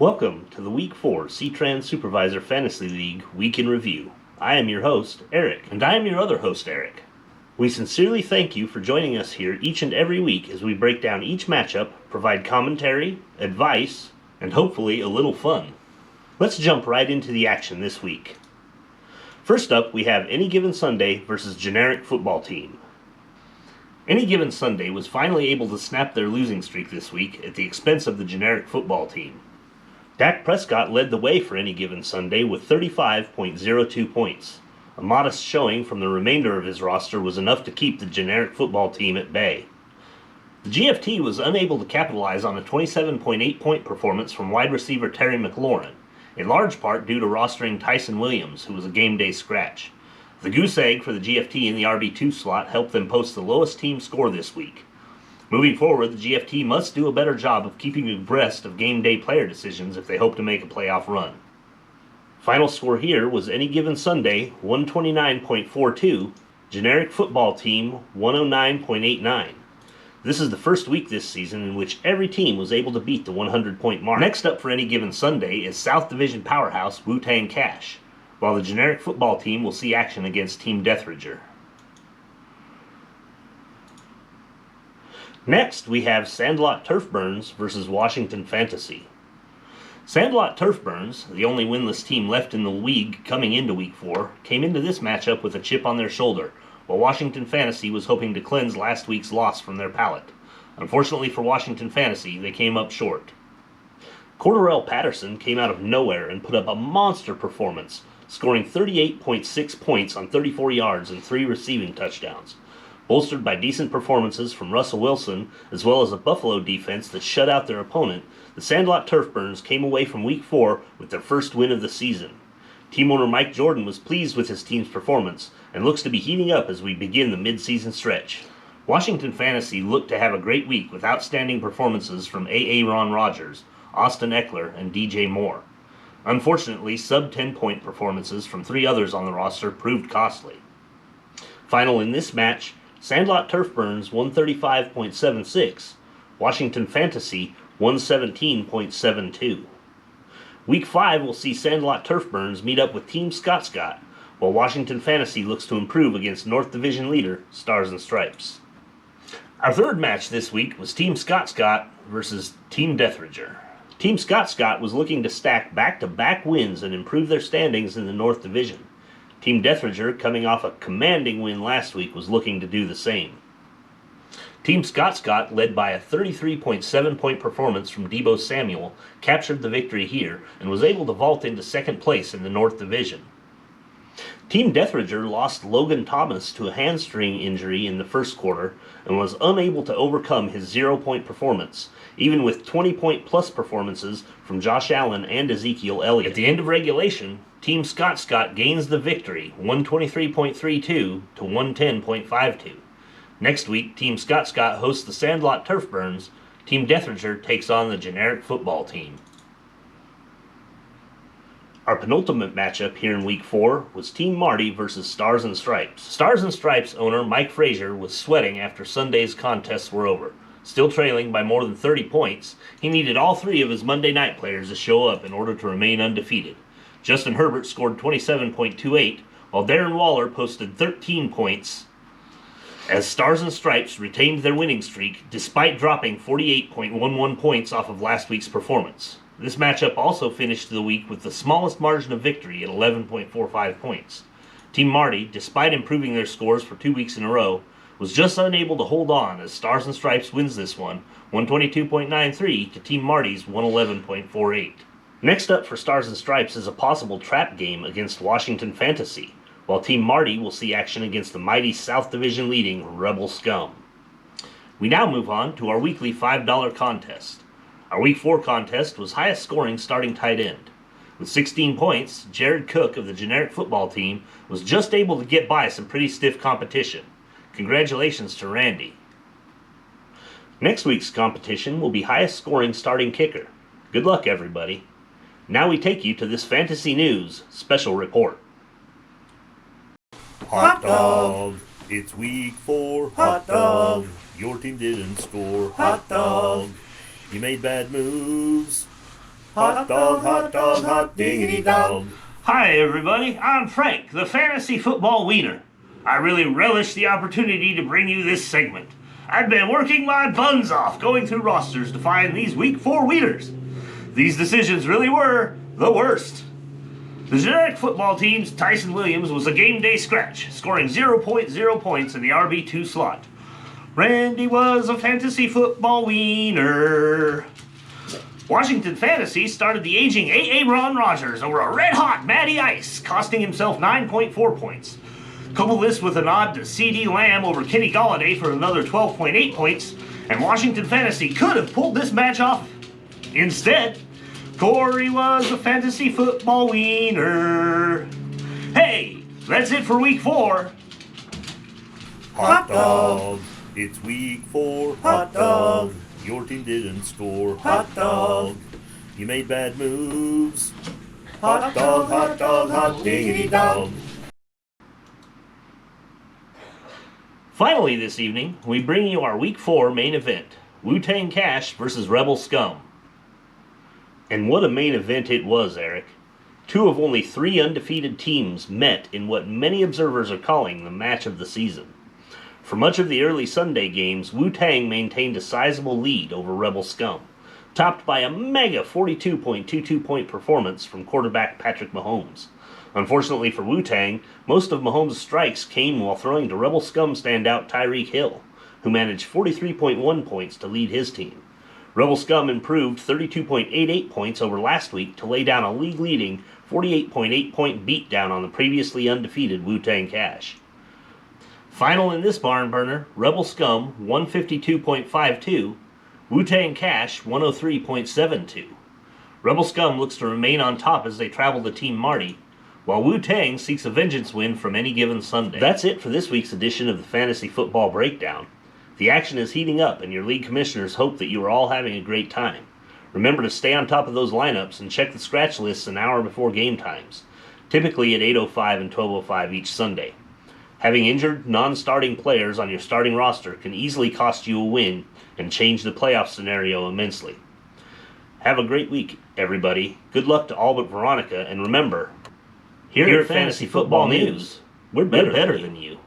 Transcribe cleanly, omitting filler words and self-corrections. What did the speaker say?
Welcome to the Week 4 C-Trans Supervisor Fantasy League Week in Review. I am your host, Eric, and I am your other host, Eric. We sincerely thank you for joining us here each and every week as we break down each matchup, provide commentary, advice, and hopefully a little fun. Let's jump right into the action this week. First up, we have Any Given Sunday versus Generic Football Team. Any Given Sunday was finally able to snap their losing streak this week at the expense of the Generic Football Team. Dak Prescott led the way for Any Given Sunday with 35.02 points. A modest showing from the remainder of his roster was enough to keep the Generic Football Team at bay. The GFT was unable to capitalize on a 27.8 point performance from wide receiver Terry McLaurin, in large part due to rostering Tyson Williams, who was a game day scratch. The goose egg for the GFT in the RB2 slot helped them post the lowest team score this week. Moving forward, the GFT must do a better job of keeping abreast of game day player decisions if they hope to make a playoff run. Final score here was Any Given Sunday 129.42, Generic Football Team 109.89. This is the first week this season in which every team was able to beat the 100-point mark. Next up for Any Given Sunday is South Division powerhouse Wu-Tang Cash, while the Generic Football Team will see action against Team Deathridger. Next, we have Sandlot Turf Burns versus Washington Fantasy. Sandlot Turf Burns, the only winless team left in the league coming into Week 4, came into this matchup with a chip on their shoulder, while Washington Fantasy was hoping to cleanse last week's loss from their palate. Unfortunately for Washington Fantasy, they came up short. Cordarrelle Patterson came out of nowhere and put up a monster performance, scoring 38.6 points on 34 yards and 3 receiving touchdowns. Bolstered by decent performances from Russell Wilson, as well as a Buffalo defense that shut out their opponent, the Sandlot Turf Burns came away from Week 4 with their first win of the season. Team owner Mike Jordan was pleased with his team's performance and looks to be heating up as we begin the mid-season stretch. Washington Fantasy looked to have a great week with outstanding performances from Aaron Rodgers, Austin Eckler, and DJ Moore. Unfortunately, sub-10 point performances from 3 others on the roster proved costly. Final in this match, Sandlot Turf Burns 135.76, Washington Fantasy 117.72. Week 5 will see Sandlot Turf Burns meet up with Team Scott Scott, while Washington Fantasy looks to improve against North Division leader Stars and Stripes. Our third match this week was Team Scott Scott versus Team Deathridger. Team Scott Scott was looking to stack back-to-back wins and improve their standings in the North Division. Team Deathridger, coming off a commanding win last week, was looking to do the same. Team Scott Scott, led by a 33.7 point performance from Deebo Samuel, captured the victory here and was able to vault into second place in the North Division. Team Deathridger lost Logan Thomas to a hamstring injury in the first quarter and was unable to overcome his 0-point performance, even with 20-point-plus performances from Josh Allen and Ezekiel Elliott. At the end of regulation, Team Scott Scott gains the victory, 123.32 to 110.52. Next week, Team Scott Scott hosts the Sandlot Turf Burns. Team Deathridger takes on the Generic Football Team. Our penultimate matchup here in Week 4 was Team Marty versus Stars and Stripes. Stars and Stripes owner Mike Frazier was sweating after Sunday's contests were over. Still trailing by more than 30 points, he needed all 3 of his Monday night players to show up in order to remain undefeated. Justin Herbert scored 27.28, while Darren Waller posted 13 points, as Stars and Stripes retained their winning streak despite dropping 48.11 points off of last week's performance. This matchup also finished the week with the smallest margin of victory at 11.45 points. Team Marty, despite improving their scores for 2 weeks in a row, was just unable to hold on as Stars and Stripes wins this one, 122.93 to Team Marty's 111.48. Next up for Stars and Stripes is a possible trap game against Washington Fantasy, while Team Marty will see action against the mighty South Division leading Rebel Scum. We now move on to our weekly $5 contest. Our Week 4 contest was highest scoring starting tight end. With 16 points, Jared Cook of the Generic Football Team was just able to get by some pretty stiff competition. Congratulations to Randy. Next week's competition will be highest scoring starting kicker. Good luck, everybody. Now we take you to this Fantasy News special report. Hot dog, it's Week 4. Hot dog, your team didn't score. Hot dog, you made bad moves. Hot dog, hot dog, hot diggity dog. Hi, everybody. I'm Frank, the Fantasy Football Wiener. I really relish the opportunity to bring you this segment. I've been working my buns off going through rosters to find these Week 4 wieners. These decisions really were the worst. The generic football team's Tyson Williams was a game day scratch, scoring 0.0 points in the RB2 slot. Randy was a fantasy football wiener. Washington Fantasy started the aging Aaron Rodgers over a red-hot Matty Ice, costing himself 9.4 points. Couple this with a nod to C.D. Lamb over Kenny Golladay for another 12.8 points, and Washington Fantasy could have pulled this match off. Instead, Corey was a fantasy football wiener. Hey, that's it for Week 4. Hot dog. It's week 4. Hot dog. Your team didn't score. Hot dog. You made bad moves. Hot dog, hot dog, hot diggity dog. Finally this evening, we bring you our Week 4 main event, Wu-Tang Cash versus Rebel Scum. And what a main event it was, Eric. 2 of only 3 undefeated teams met in what many observers are calling the match of the season. For much of the early Sunday games, Wu-Tang maintained a sizable lead over Rebel Scum, topped by a mega 42.22 point performance from quarterback Patrick Mahomes. Unfortunately for Wu-Tang, most of Mahomes' strikes came while throwing to Rebel Scum standout Tyreek Hill, who managed 43.1 points to lead his team. Rebel Scum improved 32.88 points over last week to lay down a league-leading 48.8 point beatdown on the previously undefeated Wu-Tang Cash. Final in this barn burner, Rebel Scum 152.52, Wu-Tang Cash 103.72. Rebel Scum looks to remain on top as they travel to Team Marty, while Wu-Tang seeks a vengeance win from any given Sunday. That's it for this week's edition of the Fantasy Football Breakdown. The action is heating up, and your league commissioners hope that you are all having a great time. Remember to stay on top of those lineups and check the scratch lists an hour before game times, typically at 8:05 and 12:05 each Sunday. Having injured, non-starting players on your starting roster can easily cost you a win and change the playoff scenario immensely. Have a great week, everybody. Good luck to all but Veronica, and remember, here at Fantasy Football News, we're better than you.